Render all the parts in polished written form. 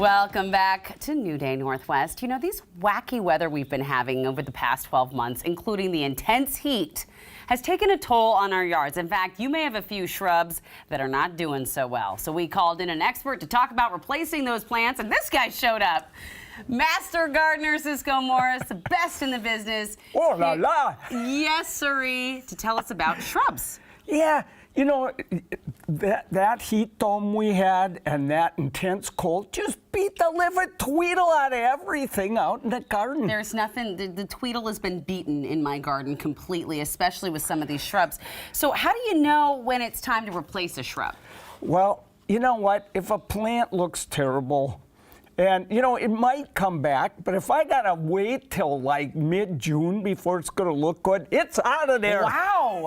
Welcome back to New Day Northwest. You know, these wacky weather we've been having over the past 12 months, including the intense heat, has taken a toll on our yards. In fact, you may have a few shrubs that are not doing so well. So we called in an expert to talk about replacing those plants, and this guy showed up. Master gardener Ciscoe Morris, the best in the business. Oh la la! Yes, sirree, to tell us about shrubs. Yeah, you know, that heat dome we had and that intense cold just beat the living tweedle out of everything out in the garden. There's nothing, the tweedle has been beaten in my garden completely, especially with some of these shrubs. So how do you know when it's time to replace a shrub? Well, you know what? If a plant looks terrible, and, you know, it might come back, but if I gotta wait till like mid-June before it's gonna look good, it's out of there. Wow.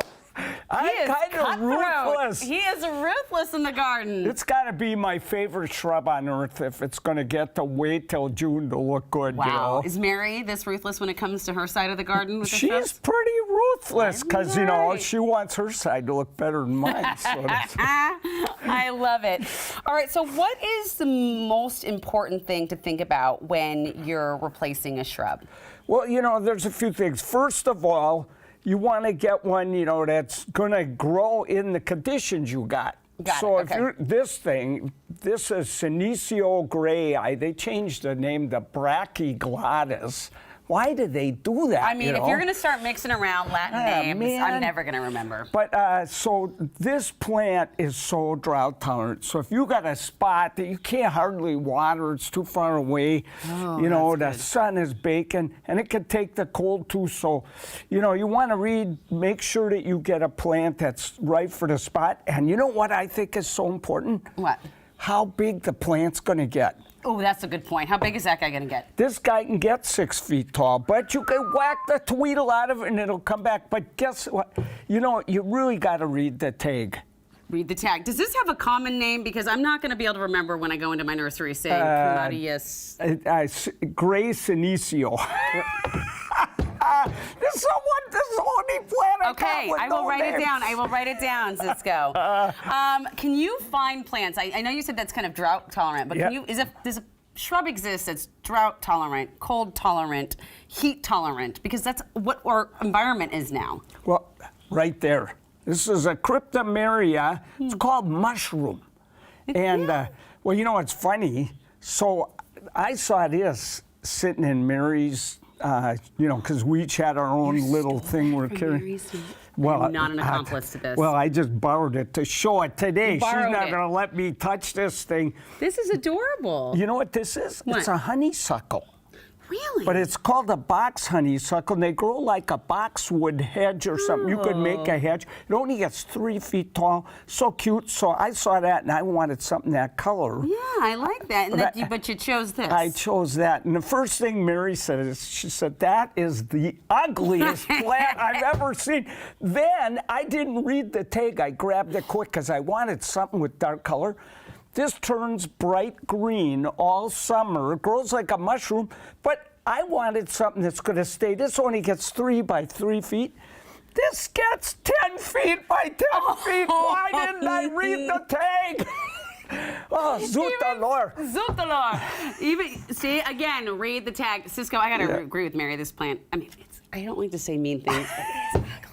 I'm kind of ruthless. He is ruthless in the garden. It's got to be my favorite shrub on earth if it's going to get to wait till June to look good. Wow. You know? Is Mary this ruthless when it comes to her side of the garden with the shrubs? She's pretty ruthless because, you know, she wants her side to look better than mine. So I love it. All right, so what is the most important thing to think about when you're replacing a shrub? Well, you know, there's a few things. First of all, you want to get one, you know, that's going to grow in the conditions you got. So if you're this is Senecio Gray. They changed the name to Brachyglottis. Why did they do that? I mean, if you're going to start mixing around Latin names, I'm never going to remember. But so this plant is so drought tolerant. So if you got a spot that you can't hardly water, it's too far away, you know, the sun is baking, and it can take the cold too. So, you know, you want to make sure that you get a plant that's right for the spot. And you know what I think is so important? What? How big the plant's going to get. Oh, that's a good point. How big is that guy going to get? This guy can get 6 feet tall, but you can whack the tweedle out of it and it'll come back. But guess what? You know, you really got to read the tag. Read the tag. Does this have a common name? Because I'm not going to be able to remember when I go into my nursery saying Cryptameria. Gray Senecio. This is the only plant Okay, I will write it down. I will write it down, Ciscoe. Can you find plants? I know you said that's kind of drought tolerant, but does a shrub exist that's drought tolerant, cold tolerant, heat tolerant? Because that's what our environment is now. Well, right there. This is a Cryptameria. It's called mushroom. And, well, you know, it's funny. So I saw this sitting in Mary's, you know, because we each had our own little thing we're carrying. Well, I'm not an accomplice to this. Well, I just borrowed it to show it today. She's not going to let me touch this thing. This is adorable. You know what this is? What? It's a honeysuckle. Really? But it's called a box honeysuckle, and they grow like a boxwood hedge or something. You could make a hedge. It only gets 3 feet tall. So cute. So I saw that, and I wanted something that color. Yeah, I like that. And but you chose this. I chose that. And the first thing Mary said is, she said, that is the ugliest plant I've ever seen. Then I didn't read the tag. I grabbed it quick because I wanted something with dark color. This turns bright green all summer. It grows like a mushroom, but I wanted something that's going to stay. This only gets 3 by 3 feet. This gets 10 feet by 10 feet. Why didn't I read the tag? Oh, Zutalor. Zutalor. Even, see, again, read the tag. Ciscoe, I got to agree with Mary. This plant, I mean, I don't like to say mean things, but it is ugly.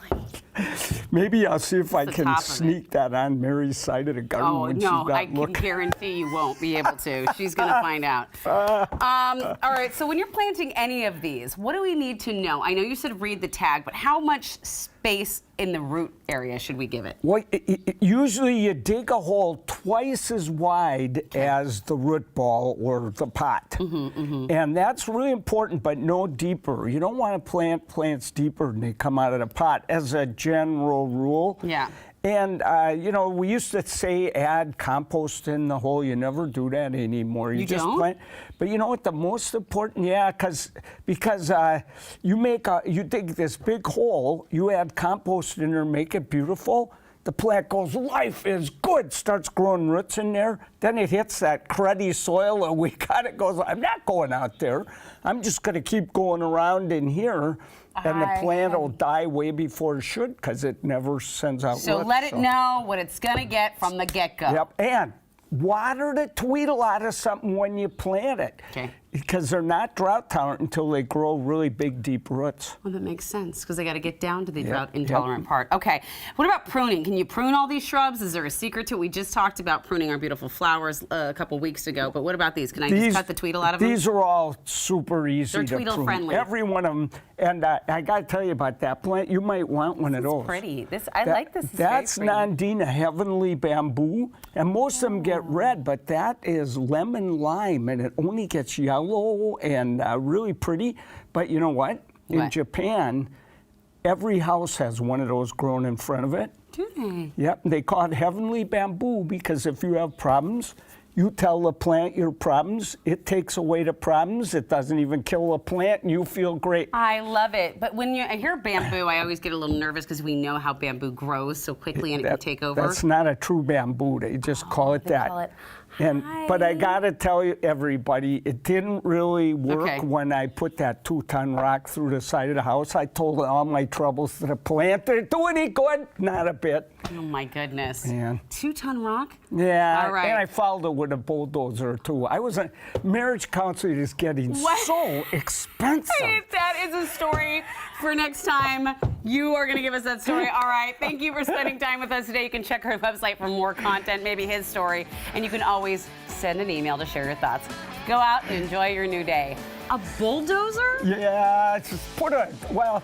Maybe I'll see if I can sneak that on Mary's side of the garden when she's not looking. I can guarantee you won't be able to. She's going to find out. All right, so when you're planting any of these, what do we need to know? I know you said read the tag, but how much space in the root area should we give it? Well, usually you dig a hole twice as wide as the root ball or the pot. And that's really important, but no deeper. You don't want to plant plants deeper than they come out of the pot as a general rule. Yeah. And, you know, we used to say add compost in the hole. You never do that anymore. You just don't? plant. But you know what the most important, because you dig this big hole, you add compost in there, make it beautiful. The plant goes, life is good, starts growing roots in there. Then it hits that cruddy soil and we got it, goes, I'm not going out there. I'm just going to keep going around in here. And the plant will die way before it should because it never sends out roots. So let it know what it's going to get from the get-go. Yep, and water the tweedle out of something when you plant it. Okay. Because they're not drought tolerant until they grow really big, deep roots. Well, that makes sense because they got to get down to the drought intolerant part. Okay. What about pruning? Can you prune all these shrubs? Is there a secret to it? We just talked about pruning our beautiful flowers a couple weeks ago, but what about these? Can I just cut the tweedle out of them? These are all super easy to prune. They're tweedle friendly. Every one of them. And I got to tell you about that plant. You might want one of those. Pretty. I like this. That's Nandina, heavenly bamboo. And most of them get red, but that is lemon lime, and it only gets yellow and really pretty. But you know what? In Japan, every house has one of those grown in front of it. Do they? Yep. They call it heavenly bamboo because if you have problems, you tell the plant your problems, it takes away the problems, it doesn't even kill the plant, and you feel great. I love it. But when I hear bamboo, I always get a little nervous because we know how bamboo grows so quickly and it can take over. That's not a true bamboo. They just call it that. Call it. But I got to tell you, everybody, it didn't really work when I put that 2-ton rock through the side of the house. I told all my troubles to the plant. Did it do any good? Not a bit. Oh, my goodness. Man. 2-ton rock? Yeah, all right. And I followed it with a bulldozer, too. Marriage counseling is getting so expensive. That is a story for next time. You are going to give us that story. All right. Thank you for spending time with us today. You can check our website for more content, maybe his story. And you can always send an email to share your thoughts. Go out and enjoy your new day. A bulldozer? Yeah, just well...